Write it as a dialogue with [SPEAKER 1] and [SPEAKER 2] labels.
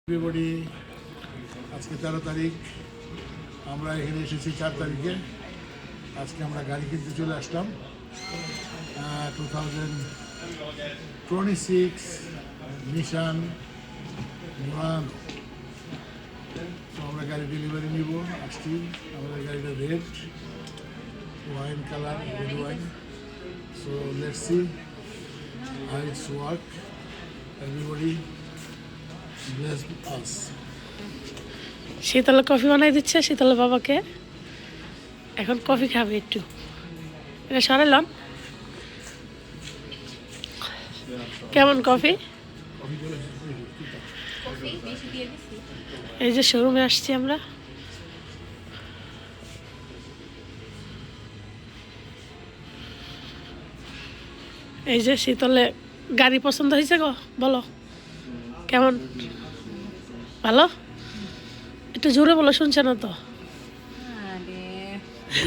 [SPEAKER 1] Everybody, আজকে 13 তারিখ, আমরা এখানে এসেছি 4 তারিখে। আজকে আমরা গাড়ি কিনতে চলে আসলাম 2026 নিশান নিভানো। তো আমরা গাড়ি ডেলিভারি নিব, আসছি। আমাদের গাড়িটা red wine colour, red wine. So let's see how it's work. Everybody bless us.
[SPEAKER 2] শীতলে কফি বানাই দিচ্ছে শীতলে বাবাকে। এখন কফি খাবে একটু। এটা সরালাম। কেমন কফি? এই যে শোরুমে আসছি আমরা। এই যে শীতলে গাড়ি পছন্দ হয়েছে গো, বলো কেমন? ভালো? একটু জোরে বলো, শুনছে না তো।